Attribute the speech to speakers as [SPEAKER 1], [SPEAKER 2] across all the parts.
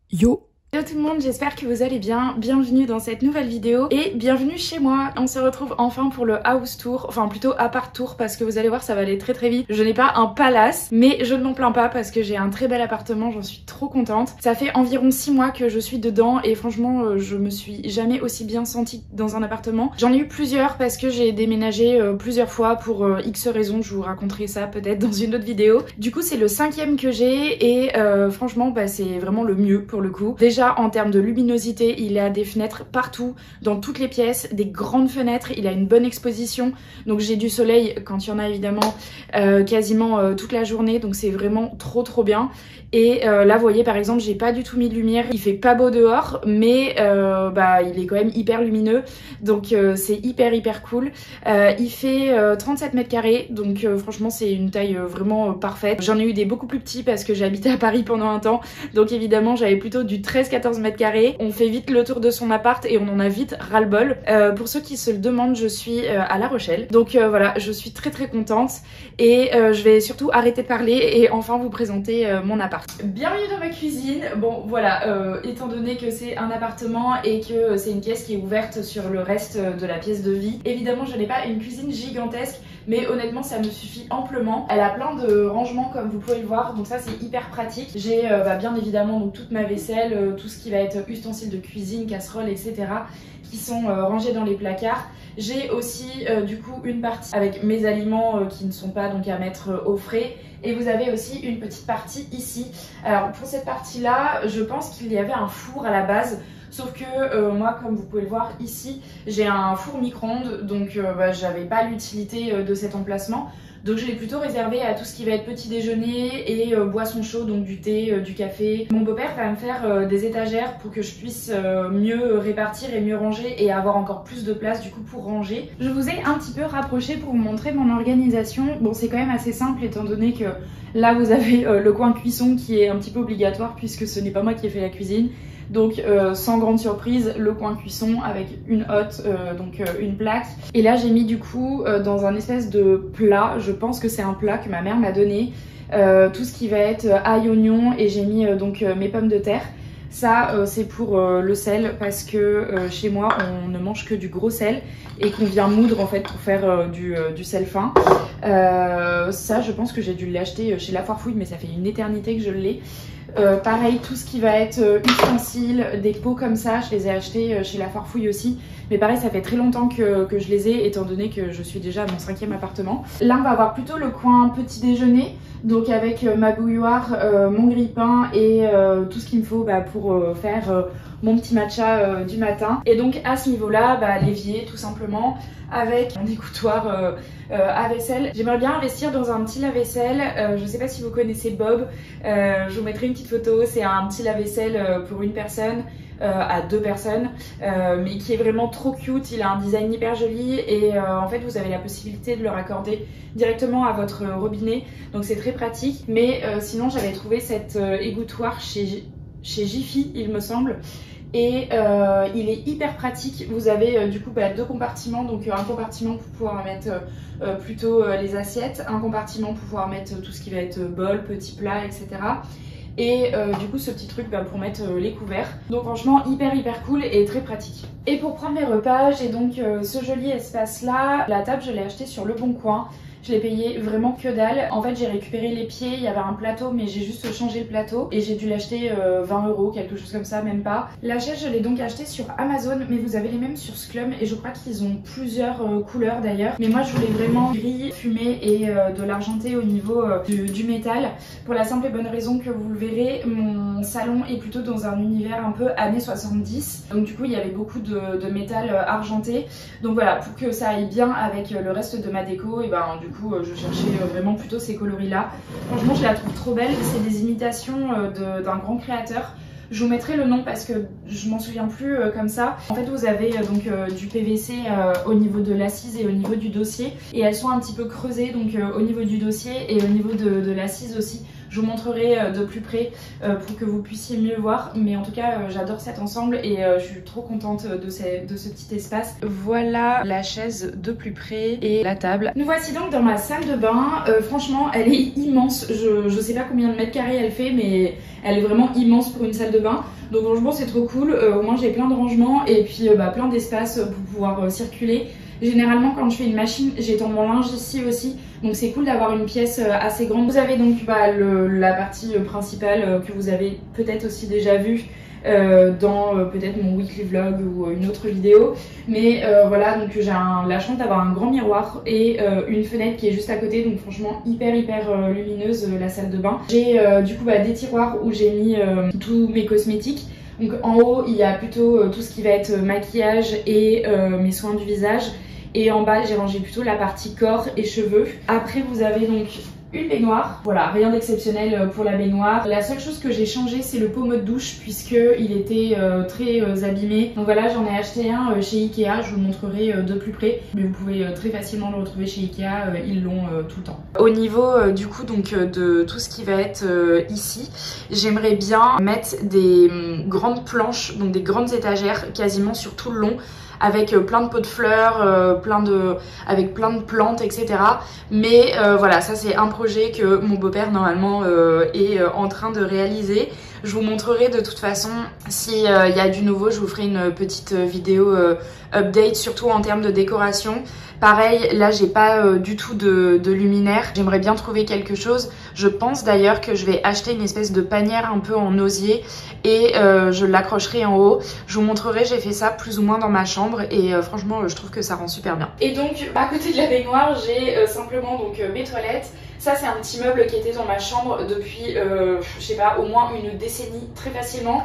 [SPEAKER 1] Yo!
[SPEAKER 2] Hello tout le monde, j'espère que vous allez bien, bienvenue dans cette nouvelle vidéo et bienvenue chez moi. On se retrouve enfin pour le house tour, enfin plutôt appart tour parce que vous allez voir ça va aller très très vite. Je n'ai pas un palace mais je ne m'en plains pas parce que j'ai un très bel appartement, j'en suis trop contente. Ça fait environ 6 mois que je suis dedans et franchement je me suis jamais aussi bien sentie dans un appartement. J'en ai eu plusieurs parce que j'ai déménagé plusieurs fois pour X raisons, je vous raconterai ça peut-être dans une autre vidéo. Du coup c'est le 5e que j'ai et franchement bah, c'est vraiment le mieux pour le coup. Déjà en termes de luminosité, il a des fenêtres partout, dans toutes les pièces, des grandes fenêtres, il a une bonne exposition, donc j'ai du soleil quand il y en a évidemment quasiment toute la journée, donc c'est vraiment trop bien. Et là vous voyez par exemple j'ai pas du tout mis de lumière, il fait pas beau dehors mais bah, il est quand même hyper lumineux, donc c'est hyper cool. Il fait 37 mètres carrés, donc franchement c'est une taille vraiment parfaite. J'en ai eu des beaucoup plus petits parce que j'ai habité à Paris pendant un temps, donc évidemment j'avais plutôt du 13-14 mètres carrés. On fait vite le tour de son appart et on en a vite ras-le-bol. Pour ceux qui se le demandent, je suis à La Rochelle, donc voilà, je suis très contente et je vais surtout arrêter de parler et enfin vous présenter mon appart. Bienvenue dans ma cuisine. Bon voilà, étant donné que c'est un appartement et que c'est une pièce qui est ouverte sur le reste de la pièce de vie, évidemment je n'ai pas une cuisine gigantesque, mais honnêtement ça me suffit amplement. Elle a plein de rangements comme vous pouvez le voir, donc ça c'est hyper pratique. J'ai bien évidemment donc toute ma vaisselle, tout ce qui va être ustensiles de cuisine, casseroles, etc. qui sont rangés dans les placards. J'ai aussi du coup une partie avec mes aliments qui ne sont pas donc à mettre au frais. Et vous avez aussi une petite partie ici. Alors pour cette partie là, je pense qu'il y avait un four à la base. Sauf que moi, comme vous pouvez le voir ici, j'ai un four micro-ondes, donc j'avais pas l'utilité de cet emplacement. Donc je l'ai plutôt réservé à tout ce qui va être petit déjeuner et boissons chaudes, donc du thé, du café. Mon beau-père va me faire des étagères pour que je puisse mieux répartir et mieux ranger et avoir encore plus de place du coup pour ranger. Je vous ai un petit peu rapproché pour vous montrer mon organisation. Bon, c'est quand même assez simple étant donné que là vous avez le coin cuisson qui est un petit peu obligatoire puisque ce n'est pas moi qui ai fait la cuisine. Donc sans grande surprise, le coin cuisson avec une hotte, donc une plaque. Et là j'ai mis du coup dans un espèce de plat, je pense que c'est un plat que ma mère m'a donné, tout ce qui va être ail, oignon, et j'ai mis donc mes pommes de terre. Ça c'est pour le sel parce que chez moi on ne mange que du gros sel et qu'on vient moudre en fait pour faire du sel fin. Ça je pense que j'ai dû l'acheter chez La Foire Fouille mais ça fait une éternité que je l'ai. Pareil, tout ce qui va être ustensiles, des pots comme ça, je les ai achetés chez La Foire Fouille aussi. Mais pareil, ça fait très longtemps que je les ai, étant donné que je suis déjà à mon 5e appartement. Là, on va avoir plutôt le coin petit déjeuner, donc avec ma bouilloire, mon grille-pain et tout ce qu'il me faut pour faire mon petit matcha du matin. Et donc à ce niveau-là, l'évier tout simplement, avec mon égouttoir à vaisselle. J'aimerais bien investir dans un petit lave-vaisselle, je sais pas si vous connaissez Bob, je vous mettrai une petite photo, c'est un petit lave-vaisselle pour une personne, à 2 personnes, mais qui est vraiment trop cute, il a un design hyper joli et en fait vous avez la possibilité de le raccorder directement à votre robinet, donc c'est très pratique. Mais sinon j'avais trouvé cet égouttoir chez Jiffy il me semble. Et il est hyper pratique, vous avez du coup 2 compartiments, donc un compartiment pour pouvoir mettre plutôt les assiettes, un compartiment pour pouvoir mettre tout ce qui va être bol, petits plats, etc. Et du coup ce petit truc pour mettre les couverts. Donc franchement hyper cool et très pratique. Et pour prendre mes repas, j'ai donc ce joli espace là. La table je l'ai achetée sur Le Bon Coin. Je l'ai payé vraiment que dalle. En fait j'ai récupéré les pieds, il y avait un plateau mais j'ai juste changé le plateau et j'ai dû l'acheter 20 €, quelque chose comme ça, même pas. La chaise je l'ai donc achetée sur Amazon mais vous avez les mêmes sur Sclum et je crois qu'ils ont plusieurs couleurs d'ailleurs. Mais moi je voulais vraiment gris, fumé et de l'argenté au niveau du métal, pour la simple et bonne raison que vous le verrez, mon salon est plutôt dans un univers un peu années 70. Donc du coup il y avait beaucoup de métal argenté. Donc voilà, pour que ça aille bien avec le reste de ma déco, et du coup je cherchais vraiment plutôt ces coloris là. Franchement je la trouve trop belle, c'est des imitations d'un grand créateur. Je vous mettrai le nom parce que je m'en souviens plus comme ça. En fait vous avez donc du PVC au niveau de l'assise et au niveau du dossier, et elles sont un petit peu creusées donc au niveau du dossier et au niveau de l'assise aussi, Je vous montrerai de plus près pour que vous puissiez mieux voir. Mais en tout cas, j'adore cet ensemble et je suis trop contente de ce petit espace. Voilà la chaise de plus près et la table. Nous voici donc dans ma salle de bain. Franchement, elle est immense. Je sais pas combien de mètres carrés elle fait, mais elle est vraiment immense pour une salle de bain. Donc franchement, c'est trop cool. Au moins, j'ai plein de rangements et puis plein d'espace pour pouvoir circuler. Généralement quand je fais une machine, j'étends mon linge ici aussi, donc c'est cool d'avoir une pièce assez grande. Vous avez donc la partie principale que vous avez peut-être aussi déjà vue dans peut-être mon weekly vlog ou une autre vidéo. Mais voilà, donc j'ai la chance d'avoir un grand miroir et une fenêtre qui est juste à côté, donc franchement hyper lumineuse la salle de bain. J'ai du coup des tiroirs où j'ai mis tous mes cosmétiques. Donc en haut il y a plutôt tout ce qui va être maquillage et mes soins du visage. Et en bas j'ai rangé plutôt la partie corps et cheveux. Après vous avez donc une baignoire, voilà, rien d'exceptionnel pour la baignoire. La seule chose que j'ai changé c'est le pommeau de douche puisque il était très abîmé. Donc voilà, j'en ai acheté un chez Ikea, je vous le montrerai de plus près. Mais vous pouvez très facilement le retrouver chez Ikea, ils l'ont tout le temps. Au niveau du coup donc de tout ce qui va être ici, j'aimerais bien mettre des grandes planches, donc des grandes étagères quasiment sur tout le long, avec plein de pots de fleurs, avec plein de plantes, etc. Mais voilà, ça c'est un projet que mon beau-père normalement est en train de réaliser. Je vous montrerai de toute façon s'il y a du nouveau, je vous ferai une petite vidéo update, surtout en termes de décoration. Pareil, là j'ai pas du tout de luminaire, j'aimerais bien trouver quelque chose. Je pense d'ailleurs que je vais acheter une espèce de panière un peu en osier et je l'accrocherai en haut. Je vous montrerai, j'ai fait ça plus ou moins dans ma chambre et franchement je trouve que ça rend super bien. Et donc à côté de la baignoire, j'ai simplement donc mes toilettes. Ça c'est un petit meuble qui était dans ma chambre depuis, je sais pas, au moins une décennie très facilement.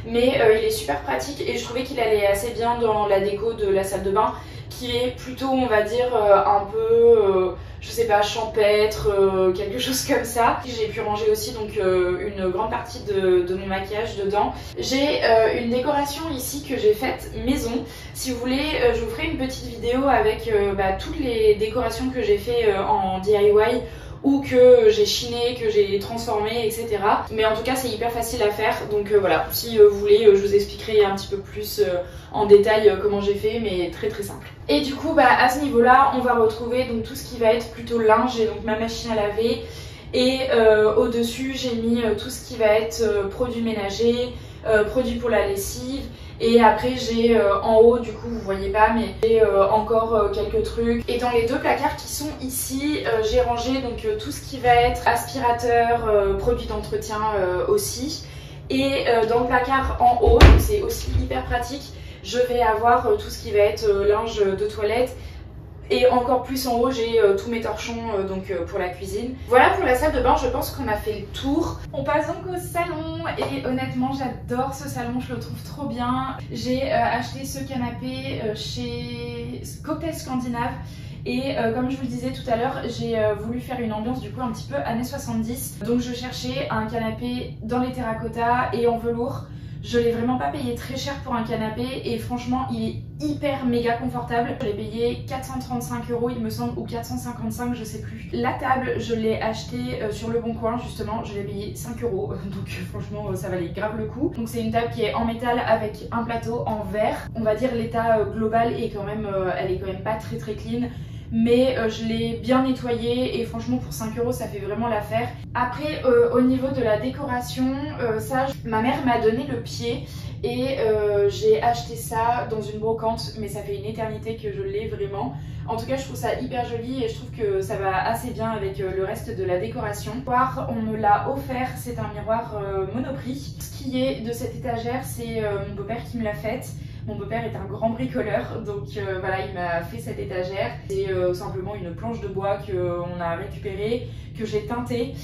[SPEAKER 2] Mais il est super pratique et je trouvais qu'il allait assez bien dans la déco de la salle de bain qui est plutôt, on va dire, un peu, je sais pas, champêtre, quelque chose comme ça. J'ai pu ranger aussi donc une grande partie de mon maquillage dedans. J'ai une décoration ici que j'ai faite maison. Si vous voulez, je vous ferai une petite vidéo avec toutes les décorations que j'ai fait en DIY ou que j'ai chiné, que j'ai transformé, etc. Mais en tout cas c'est hyper facile à faire, donc voilà, si vous voulez je vous expliquerai un petit peu plus en détail comment j'ai fait, mais très simple. Et du coup à ce niveau là on va retrouver donc tout ce qui va être plutôt linge, et donc ma machine à laver, et au dessus j'ai mis tout ce qui va être produits ménagers, produits pour la lessive. Et après j'ai en haut, du coup vous voyez pas, mais j'ai encore quelques trucs. Et dans les deux placards qui sont ici, j'ai rangé donc tout ce qui va être aspirateur, produits d'entretien aussi. Et dans le placard en haut, c'est aussi hyper pratique, je vais avoir tout ce qui va être linge de toilette. Et encore plus en haut, j'ai tous mes torchons pour la cuisine. Voilà pour la salle de bain, je pense qu'on a fait le tour. On passe donc au salon et honnêtement j'adore ce salon, je le trouve trop bien. J'ai acheté ce canapé chez Cocktail Scandinave. Et comme je vous le disais tout à l'heure, j'ai voulu faire une ambiance du coup un petit peu années 70. Donc je cherchais un canapé dans les terracotta et en velours. Je l'ai vraiment pas payé très cher pour un canapé et franchement il est hyper méga confortable. Je l'ai payé 435 € il me semble, ou 455, je sais plus. La table je l'ai achetée sur Le Bon Coin justement, je l'ai payé 5 €, donc franchement ça valait grave le coup. Donc c'est une table qui est en métal avec un plateau en verre. On va dire l'état global est quand même, elle est quand même pas très clean. Mais je l'ai bien nettoyé et franchement pour 5 € ça fait vraiment l'affaire. Après au niveau de la décoration, ma mère m'a donné le pied et j'ai acheté ça dans une brocante, mais ça fait une éternité que je l'ai vraiment. En tout cas je trouve ça hyper joli et je trouve que ça va assez bien avec le reste de la décoration. Le miroir, on me l'a offert, c'est un miroir Monoprix. Ce qui est de cette étagère, c'est mon beau-père qui me l'a faite. Mon beau-père est un grand bricoleur, donc voilà, il m'a fait cette étagère. C'est simplement une planche de bois qu'on a récupérée, que j'ai teintée.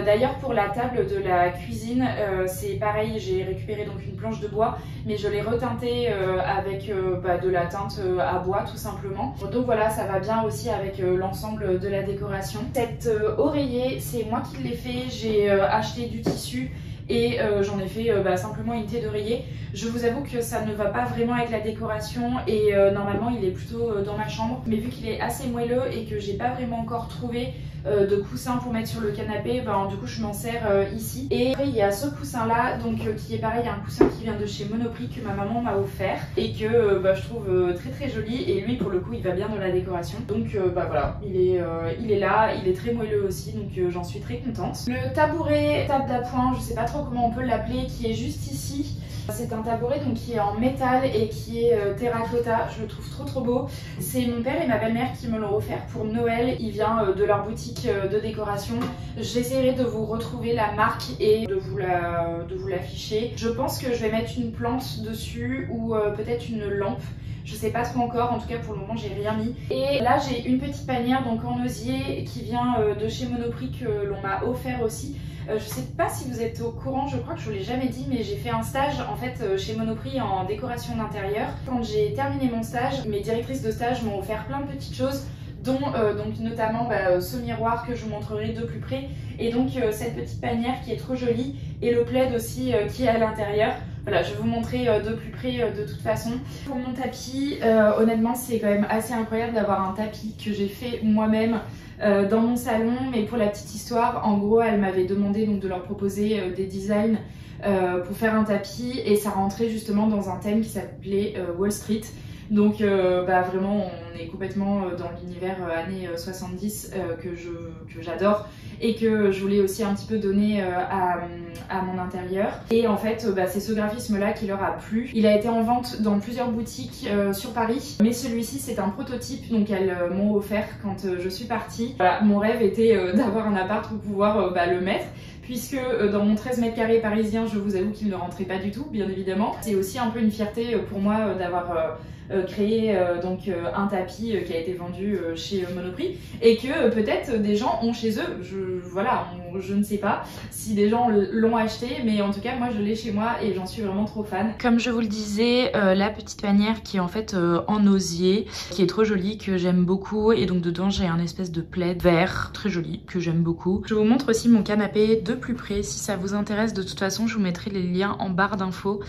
[SPEAKER 2] D'ailleurs pour la table de la cuisine, c'est pareil, j'ai récupéré donc une planche de bois, mais je l'ai reteintée avec de la teinte à bois tout simplement. Donc voilà, ça va bien aussi avec l'ensemble de la décoration. Cet oreiller, c'est moi qui l'ai fait, j'ai acheté du tissu et j'en ai fait simplement une unité d'oreiller. Je vous avoue que ça ne va pas vraiment avec la décoration et normalement il est plutôt dans ma chambre, mais vu qu'il est assez moelleux et que j'ai pas vraiment encore trouvé de coussin pour mettre sur le canapé, ben, du coup je m'en sers ici. Et après il y a ce coussin là, donc qui est pareil, un coussin qui vient de chez Monoprix que ma maman m'a offert et que je trouve très joli, et lui pour le coup il va bien dans la décoration. Donc voilà, il est là, il est très moelleux aussi, donc j'en suis très contente. Le tabouret, table d'appoint, je sais pas trop comment on peut l'appeler, qui est juste ici. C'est un tabouret donc qui est en métal et qui est terracotta, je le trouve trop beau. C'est mon père et ma belle-mère qui me l'ont offert pour Noël, il vient de leur boutique de décoration. J'essaierai de vous retrouver la marque et de vous l'afficher. Je pense que je vais mettre une plante dessus ou peut-être une lampe. Je sais pas trop encore, en tout cas pour le moment j'ai rien mis. Et là j'ai une petite panière donc en osier qui vient de chez Monoprix que l'on m'a offert aussi. Je sais pas si vous êtes au courant, je crois que je vous l'ai jamais dit, mais j'ai fait un stage en fait chez Monoprix en décoration d'intérieur. Quand j'ai terminé mon stage, mes directrices de stage m'ont offert plein de petites choses, dont donc notamment ce miroir que je vous montrerai de plus près, et donc cette petite panière qui est trop jolie, et le plaid aussi qui est à l'intérieur. Voilà, je vais vous montrer de plus près de toute façon. Pour mon tapis, honnêtement c'est quand même assez incroyable d'avoir un tapis que j'ai fait moi-même dans mon salon. Mais pour la petite histoire, en gros elle m'avait demandé donc de leur proposer des designs pour faire un tapis, et ça rentrait justement dans un thème qui s'appelait Wall Street. Donc vraiment on est complètement dans l'univers années 70 que j'adore et que je voulais aussi un petit peu donner à mon intérieur. Et en fait c'est ce graphisme là qui leur a plu. Il a été en vente dans plusieurs boutiques sur Paris, mais celui-ci c'est un prototype, donc elles m'ont offert quand je suis partie. Voilà, mon rêve était d'avoir un appart pour pouvoir le mettre, puisque dans mon 13 mètres carrés parisien, je vous avoue qu'il ne rentrait pas du tout, bien évidemment. C'est aussi un peu une fierté pour moi d'avoir créé donc un tapis qui a été vendu chez Monoprix, et que peut-être des gens ont chez eux. Je ne sais pas si des gens l'ont acheté, mais en tout cas moi je l'ai chez moi et j'en suis vraiment trop fan. Comme je vous le disais, la petite panière qui est en fait en osier, qui est trop jolie, que j'aime beaucoup, et donc dedans j'ai un espèce de plaid vert très joli que j'aime beaucoup. Je vous montre aussi mon canapé de plus près si ça vous intéresse. De toute façon je vous mettrai les liens en barre d'infos.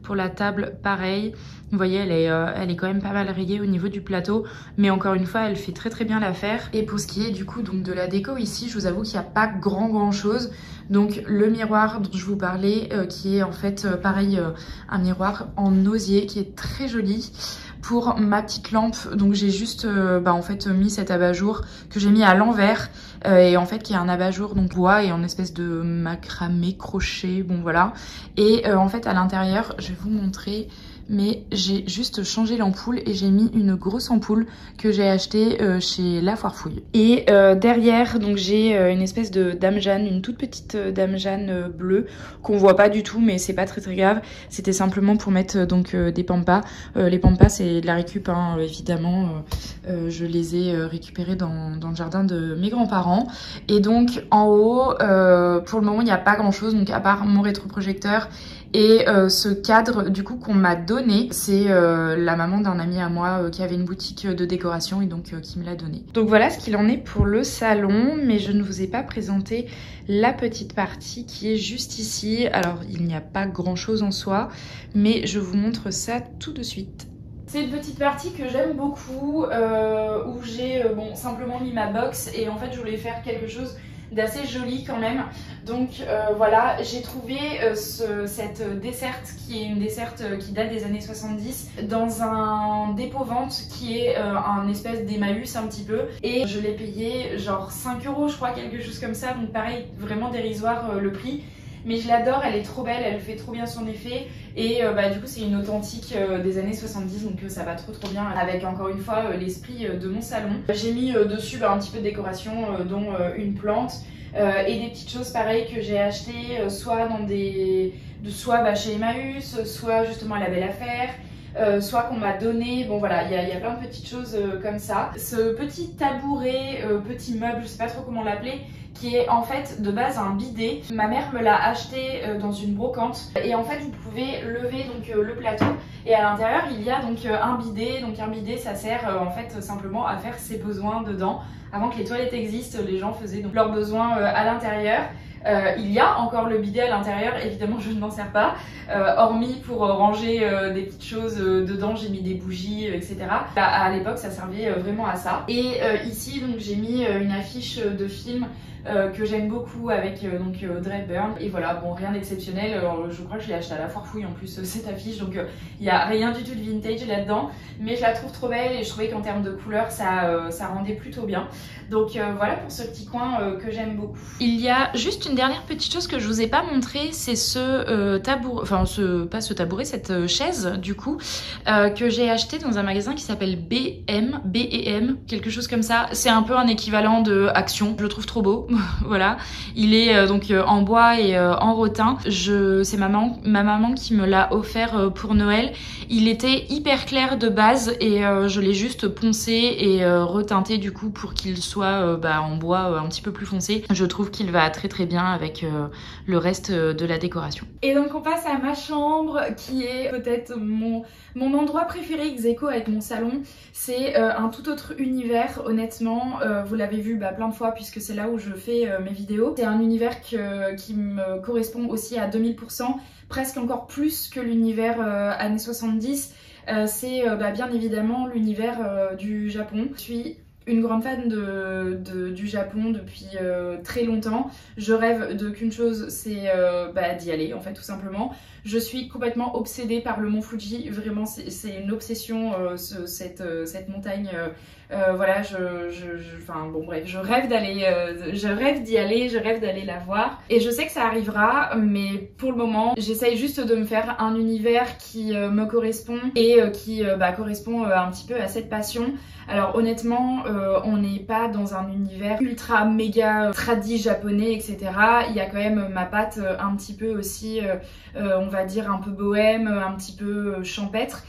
[SPEAKER 2] Pour la table pareil, vous voyez elle est quand même pas mal rayée au niveau du plateau, mais encore une fois elle fait très bien l'affaire. Et pour ce qui est du coup donc de la déco ici, je vous avoue qu'il n'y a pas grand chose. Donc le miroir dont je vous parlais qui est en fait pareil un miroir en osier qui est très joli. Pour ma petite lampe, donc j'ai juste en fait mis cet abat-jour que j'ai mis à l'envers et en fait qui est un abat-jour donc bois et en espèce de macramé crochet, bon voilà. Et en fait à l'intérieur, je vais vous montrer, mais j'ai juste changé l'ampoule et j'ai mis une grosse ampoule que j'ai achetée chez La Foire Fouille. Et derrière donc j'ai une espèce de Dame Jeanne, une toute petite Dame Jeanne bleue qu'on voit pas du tout, mais c'est pas très grave. C'était simplement pour mettre donc des pampas. Les pampas c'est de la récup hein, évidemment. Je les ai récupérés dans le jardin de mes grands-parents. Et donc en haut pour le moment il n'y a pas grand chose, donc à part mon rétroprojecteur et ce cadre du coup qu'on m'a donné. C'est la maman d'un ami à moi qui avait une boutique de décoration et donc qui me l'a donné. Donc voilà ce qu'il en est pour le salon, mais je ne vous ai pas présenté la petite partie qui est juste ici. Alors il n'y a pas grand chose en soi, mais je vous montre ça tout de suite. C'est une petite partie que j'aime beaucoup, où j'ai simplement mis ma box, et en fait je voulais faire quelque chose d'assez joli quand même. Donc voilà, j'ai trouvé cette desserte qui est une desserte qui date des années 70 dans un dépôt-vente qui est un espèce d'Emmaüs un petit peu, et je l'ai payé genre 5 € je crois, quelque chose comme ça, donc pareil vraiment dérisoire le prix. Mais je l'adore, elle est trop belle, elle fait trop bien son effet, et du coup c'est une authentique des années 70, donc ça va trop bien avec encore une fois l'esprit de mon salon. J'ai mis dessus un petit peu de décoration, dont une plante et des petites choses pareilles que j'ai achetées soit chez Emmaüs, soit justement à la Belle Affaire, soit qu'on m'a donné. Bon voilà, il y a plein de petites choses comme ça. Ce petit tabouret, petit meuble, je sais pas trop comment l'appeler, qui est en fait de base un bidet. Ma mère me l'a acheté dans une brocante, et en fait vous pouvez lever donc le plateau, et à l'intérieur il y a donc un bidet. Donc un bidet ça sert en fait simplement à faire ses besoins dedans. Avant que les toilettes existent, les gens faisaient donc leurs besoins à l'intérieur. Il y a encore le bidet à l'intérieur, évidemment je ne m'en sers pas, hormis pour ranger des petites choses dedans, j'ai mis des bougies, etc. À l'époque ça servait vraiment à ça. Et ici donc j'ai mis une affiche de film que j'aime beaucoup avec donc Audrey Hepburn. Et voilà, bon, rien d'exceptionnel. Je crois que je l'ai acheté à la foire fouille en plus cette affiche, donc il n'y a rien du tout de vintage là-dedans, mais je la trouve trop belle et je trouvais qu'en termes de couleurs ça rendait plutôt bien. Donc voilà pour ce petit coin que j'aime beaucoup. Il y a juste une dernière petite chose que je vous ai pas montré, c'est ce tabouret, enfin pas ce tabouret, cette chaise du coup que j'ai acheté dans un magasin qui s'appelle B&M, quelque chose comme ça. C'est un peu un équivalent de Action, je le trouve trop beau. Voilà, il est donc en bois et en rotin. C'est ma maman qui me l'a offert pour Noël. Il était hyper clair de base et je l'ai juste poncé et reteinté du coup pour qu'il soit en bois un petit peu plus foncé. Je trouve qu'il va très très bien avec le reste de la décoration. Et donc on passe à ma chambre qui est peut-être mon endroit préféré ex aequo avec mon salon. C'est un tout autre univers honnêtement. Vous l'avez vu plein de fois puisque c'est là où je fais mes vidéos. C'est un univers qui me correspond aussi à 2000%, presque encore plus que l'univers années 70. C'est bien évidemment l'univers du Japon. Je suis une grande fan du Japon depuis très longtemps. Je rêve qu'une chose, c'est d'y aller en fait tout simplement. Je suis complètement obsédée par le mont Fuji, vraiment c'est une obsession cette montagne. Voilà, enfin bon bref, je rêve d'y aller, je rêve d'aller la voir. Et je sais que ça arrivera, mais pour le moment, j'essaye juste de me faire un univers qui me correspond et qui correspond un petit peu à cette passion. Alors honnêtement, on n'est pas dans un univers ultra méga tradi japonais, etc. Il y a quand même ma patte un petit peu aussi, on va dire un peu bohème, un petit peu champêtre.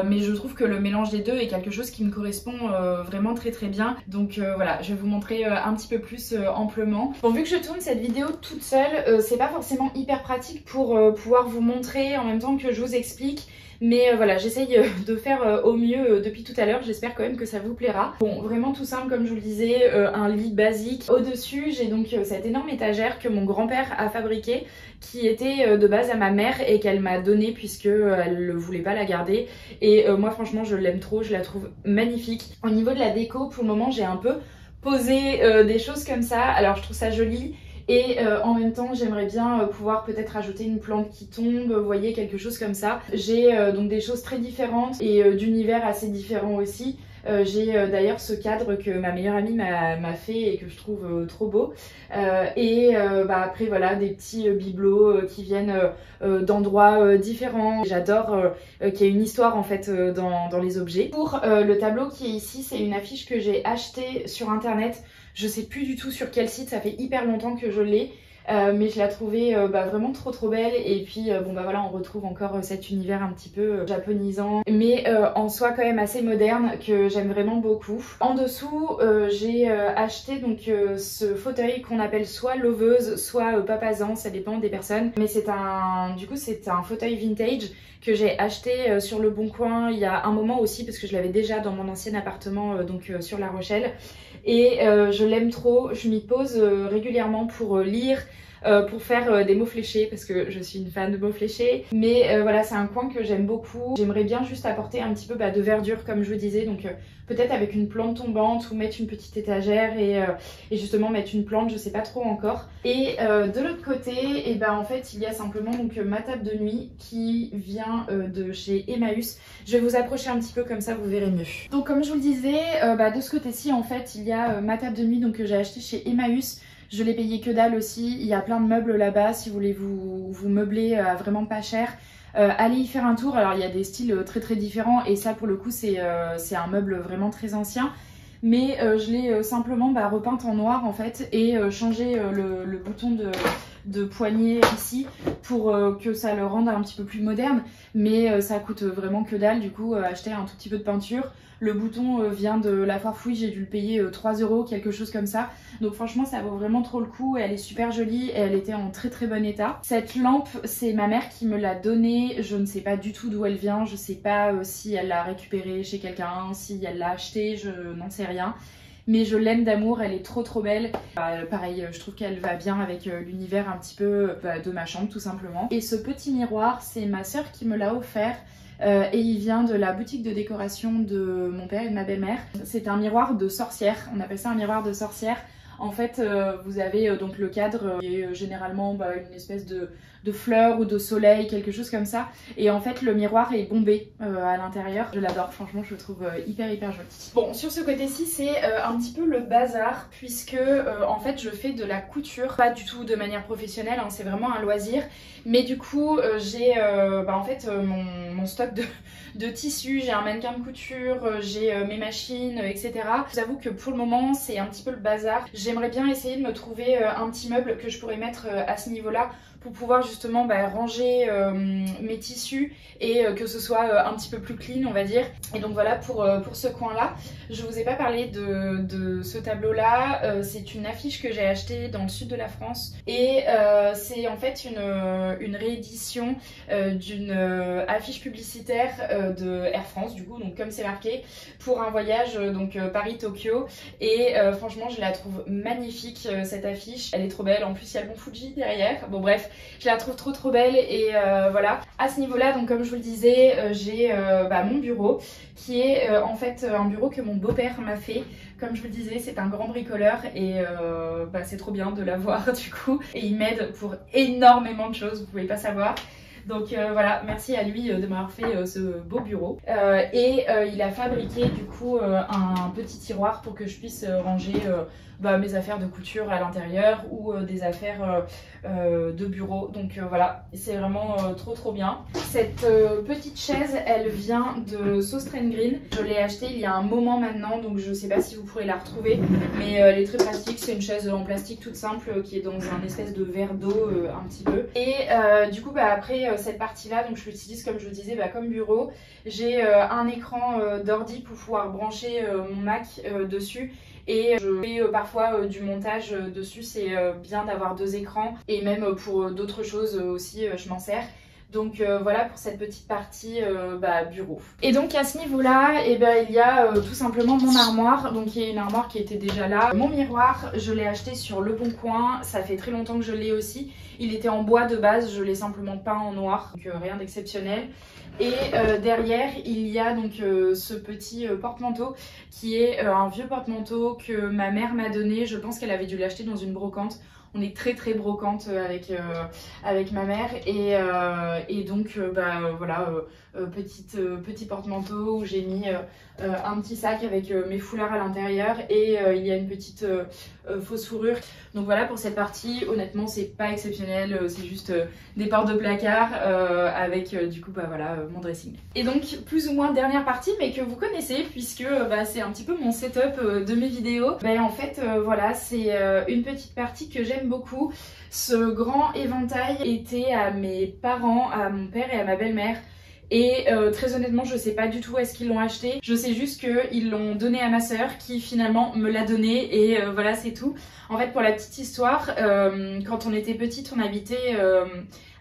[SPEAKER 2] Mais je trouve que le mélange des deux est quelque chose qui me correspond vraiment très très bien. Donc voilà, je vais vous montrer un petit peu plus amplement. Bon, vu que je tourne cette vidéo toute seule, c'est pas forcément hyper pratique pour pouvoir vous montrer en même temps que je vous explique. Mais voilà, j'essaye de faire au mieux depuis tout à l'heure, j'espère quand même que ça vous plaira. Bon, vraiment tout simple comme je vous le disais, un lit basique. Au-dessus, j'ai donc cette énorme étagère que mon grand-père a fabriquée, qui était de base à ma mère et qu'elle m'a donnée puisque elle ne voulait pas la garder. Et moi franchement, je l'aime trop, je la trouve magnifique. Au niveau de la déco, pour le moment, j'ai un peu posé des choses comme ça. Alors je trouve ça joli. Et en même temps j'aimerais bien pouvoir peut-être ajouter une plante qui tombe, vous voyez, quelque chose comme ça. J'ai donc des choses très différentes et d'univers assez différents aussi. J'ai d'ailleurs ce cadre que ma meilleure amie m'a fait et que je trouve trop beau. Après voilà, des petits bibelots qui viennent d'endroits différents. J'adore qu'il y ait une histoire en fait dans les objets. Pour le tableau qui est ici, c'est une affiche que j'ai achetée sur internet. Je sais plus du tout sur quel site, ça fait hyper longtemps que je l'ai. Mais je la trouvais vraiment trop belle. Et puis voilà, on retrouve encore cet univers un petit peu japonisant, mais en soi quand même assez moderne, que j'aime vraiment beaucoup. En dessous j'ai acheté donc ce fauteuil qu'on appelle soit loveuse soit papazan, ça dépend des personnes, mais c'est un fauteuil vintage que j'ai acheté sur le Bon Coin il y a un moment aussi, parce que je l'avais déjà dans mon ancien appartement sur La Rochelle. Et je l'aime trop, je m'y pose régulièrement pour lire, pour faire des mots fléchés, parce que je suis une fan de mots fléchés. Mais voilà, c'est un coin que j'aime beaucoup. J'aimerais bien juste apporter un petit peu de verdure comme je vous disais, donc peut-être avec une plante tombante ou mettre une petite étagère et justement mettre une plante, je sais pas trop encore. Et de l'autre côté, en fait il y a simplement donc ma table de nuit qui vient de chez Emmaüs. Je vais vous approcher un petit peu, comme ça vous verrez mieux. Donc comme je vous le disais, de ce côté-ci en fait il y a ma table de nuit donc, que j'ai acheté chez Emmaüs. Je l'ai payé que dalle aussi. Il y a plein de meubles là-bas si vous voulez vous meubler à vraiment pas cher. Allez y faire un tour. Alors il y a des styles très différents et ça pour le coup c'est un meuble vraiment très ancien. Mais je l'ai simplement repeinte en noir en fait et changé le bouton de poignée ici pour que ça le rende un petit peu plus moderne. Mais ça coûte vraiment que dalle, du coup acheter un tout petit peu de peinture. Le bouton vient de la foire fouille, j'ai dû le payer 3 €, quelque chose comme ça. Donc franchement ça vaut vraiment trop le coup, elle est super jolie et elle était en très bon état. Cette lampe, c'est ma mère qui me l'a donnée, je ne sais pas du tout d'où elle vient, je sais pas si elle l'a récupérée chez quelqu'un, si elle l'a achetée, je n'en sais rien. mais je l'aime d'amour, elle est trop belle. Pareil, je trouve qu'elle va bien avec l'univers un petit peu de ma chambre tout simplement. Et ce petit miroir, c'est ma soeur qui me l'a offert. Et il vient de la boutique de décoration de mon père et de ma belle-mère. C'est un miroir de sorcière, on appelle ça un miroir de sorcière. En fait, vous avez donc le cadre qui est généralement une espèce de fleur ou de soleil, quelque chose comme ça. Et en fait, le miroir est bombé à l'intérieur. Je l'adore, franchement, je le trouve hyper joli. Bon, sur ce côté-ci, c'est un petit peu le bazar puisque en fait, je fais de la couture, pas du tout de manière professionnelle, hein, c'est vraiment un loisir. Mais du coup, j'ai en fait mon stock de tissus, j'ai un mannequin de couture, j'ai mes machines, etc. Je vous avoue que pour le moment, c'est un petit peu le bazar. J'aimerais bien essayer de me trouver un petit meuble que je pourrais mettre à ce niveau-là pour pouvoir justement ranger mes tissus et que ce soit un petit peu plus clean, on va dire. Et donc voilà pour ce coin-là. Je vous ai pas parlé de ce tableau-là. C'est une affiche que j'ai achetée dans le sud de la France et c'est en fait une réédition d'une affiche publicitaire de Air France, du coup, donc comme c'est marqué, pour un voyage donc Paris-Tokyo. Et franchement, je la trouve magnifique cette affiche. Elle est trop belle. En plus, il y a le mont Fuji derrière. Bon bref, je la trouve trop belle et voilà. À ce niveau-là, donc comme je vous le disais, j'ai mon bureau qui est en fait un bureau que mon beau-père m'a fait. Comme je vous le disais, c'est un grand bricoleur et c'est trop bien de l'avoir du coup. Et il m'aide pour énormément de choses, vous pouvez pas savoir. Donc voilà, merci à lui de m'avoir fait ce beau bureau. Il a fabriqué du coup un petit tiroir pour que je puisse ranger mes affaires de couture à l'intérieur ou des affaires de bureau. Donc voilà, c'est vraiment trop bien. Cette petite chaise, elle vient de Sauce Train Green. Je l'ai achetée il y a un moment maintenant, donc je sais pas si vous pourrez la retrouver. Mais elle est très pratique, c'est une chaise en plastique toute simple qui est dans un espèce de verre d'eau un petit peu. Et du coup après cette partie-là, donc je l'utilise comme je vous disais comme bureau. J'ai un écran d'ordi pour pouvoir brancher mon Mac dessus. Et je fais parfois du montage dessus, c'est bien d'avoir deux écrans et même pour d'autres choses aussi je m'en sers. Donc voilà pour cette petite partie bureau. Et donc à ce niveau-là, il y a tout simplement mon armoire. Donc il y a une armoire qui était déjà là. Mon miroir, je l'ai acheté sur Le Bon Coin. Ça fait très longtemps que je l'ai aussi. Il était en bois de base, je l'ai simplement peint en noir. Donc rien d'exceptionnel. Et derrière, il y a donc ce petit porte-manteau qui est un vieux porte-manteau que ma mère m'a donné. Je pense qu'elle avait dû l'acheter dans une brocante. On est très brocante avec ma mère et donc voilà, petit porte-manteau où j'ai mis un petit sac avec mes foulards à l'intérieur et il y a une petite fausse fourrure. Donc voilà pour cette partie, honnêtement c'est pas exceptionnel, c'est juste des portes de placard avec du coup voilà mon dressing. Et donc plus ou moins dernière partie mais que vous connaissez puisque c'est un petit peu mon setup de mes vidéos. En fait voilà, c'est une petite partie que j'aime beaucoup. Ce grand éventail était à mes parents, à mon père et à ma belle-mère. Et très honnêtement, je sais pas du tout où est-ce qu'ils l'ont acheté. Je sais juste qu'ils l'ont donné à ma soeur qui finalement me l'a donné et voilà, c'est tout. En fait, pour la petite histoire, quand on était petite, on habitait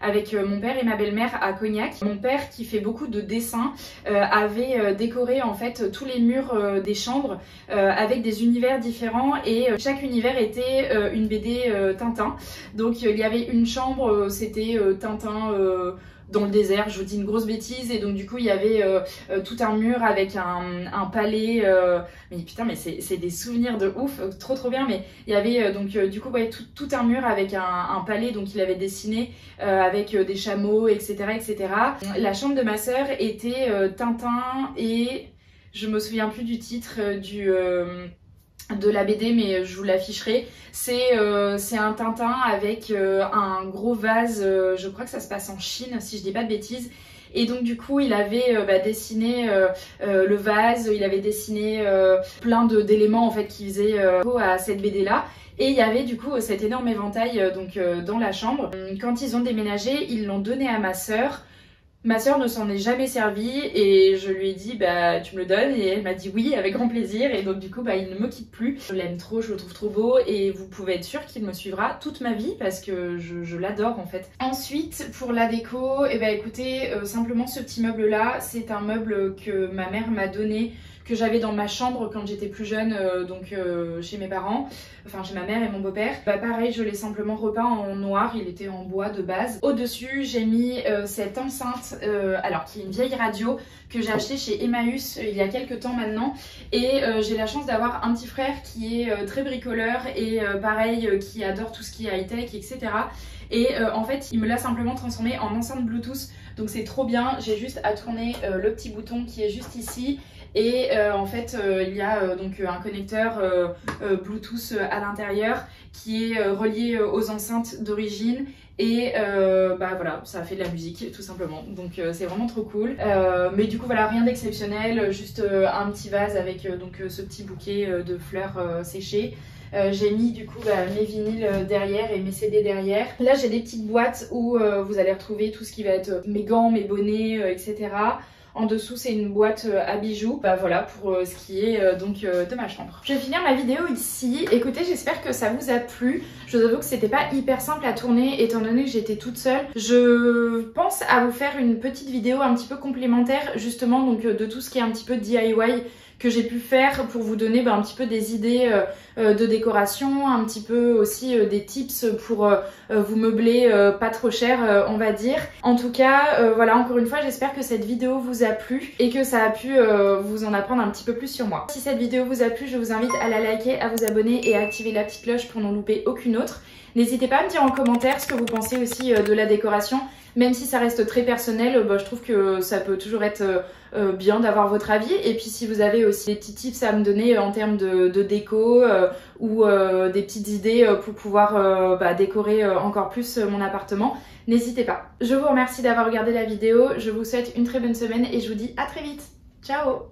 [SPEAKER 2] avec mon père et ma belle-mère à Cognac. Mon père, qui fait beaucoup de dessins, avait décoré en fait tous les murs des chambres avec des univers différents et chaque univers était une BD Tintin. Donc il y avait une chambre, c'était Tintin dans le désert, je vous dis une grosse bêtise, et donc du coup il y avait tout un mur avec un palais, mais putain mais c'est des souvenirs de ouf, trop bien, mais il y avait donc du coup tout un mur avec un palais, donc il avait dessiné avec des chameaux, etc. La chambre de ma soeur était Tintin et je me souviens plus du titre de la BD, mais je vous l'afficherai. C'est un Tintin avec un gros vase, je crois que ça se passe en Chine si je dis pas de bêtises. Et donc du coup il avait dessiné le vase, il avait dessiné plein d'éléments en fait qui faisaient à cette BD là. Et il y avait du coup cet énorme éventail dans la chambre. Quand ils ont déménagé, ils l'ont donné à ma sœur. Ma soeur ne s'en est jamais servie et je lui ai dit bah tu me le donnes et elle m'a dit oui avec grand plaisir et donc du coup bah il ne me quitte plus. Je l'aime trop, je le trouve trop beau et vous pouvez être sûr qu'il me suivra toute ma vie parce que je l'adore en fait. Ensuite pour la déco, et bah écoutez simplement ce petit meuble là, c'est un meuble que ma mère m'a donné, que j'avais dans ma chambre quand j'étais plus jeune, chez mes parents, enfin chez ma mère et mon beau-père. Bah pareil, je l'ai simplement repeint en noir, il était en bois de base. Au-dessus, j'ai mis cette enceinte, alors qui est une vieille radio que j'ai achetée chez Emmaüs il y a quelques temps maintenant. Et j'ai la chance d'avoir un petit frère qui est très bricoleur et pareil, qui adore tout ce qui est high-tech, etc. Et en fait, il me l'a simplement transformée en enceinte Bluetooth. Donc c'est trop bien, j'ai juste à tourner le petit bouton qui est juste ici. Et en fait il y a donc un connecteur Bluetooth à l'intérieur qui est relié aux enceintes d'origine et bah voilà, ça fait de la musique tout simplement, donc c'est vraiment trop cool. Mais du coup voilà, rien d'exceptionnel, juste un petit vase avec donc ce petit bouquet de fleurs séchées. J'ai mis du coup mes vinyles derrière et mes CD derrière. Là j'ai des petites boîtes où vous allez retrouver tout ce qui va être mes gants, mes bonnets, etc. En dessous c'est une boîte à bijoux. Bah voilà pour ce qui est donc de ma chambre. Je vais finir ma vidéo ici. Écoutez, j'espère que ça vous a plu. Je vous avoue que c'était pas hyper simple à tourner étant donné que j'étais toute seule. Je pense à vous faire une petite vidéo un petit peu complémentaire justement donc de tout ce qui est un petit peu DIY que j'ai pu faire pour vous donner un petit peu des idées de décoration, un petit peu aussi des tips pour vous meubler pas trop cher on va dire. En tout cas voilà, encore une fois j'espère que cette vidéo vous a plu et que ça a pu vous en apprendre un petit peu plus sur moi. Si cette vidéo vous a plu, je vous invite à la liker, à vous abonner et à activer la petite cloche pour n'en louper aucune autre. N'hésitez pas à me dire en commentaire ce que vous pensez aussi de la décoration. Même si ça reste très personnel, je trouve que ça peut toujours être bien d'avoir votre avis. Et puis si vous avez aussi des petits tips à me donner en termes de déco ou des petites idées pour pouvoir décorer encore plus mon appartement, n'hésitez pas. Je vous remercie d'avoir regardé la vidéo, je vous souhaite une très bonne semaine et je vous dis à très vite. Ciao!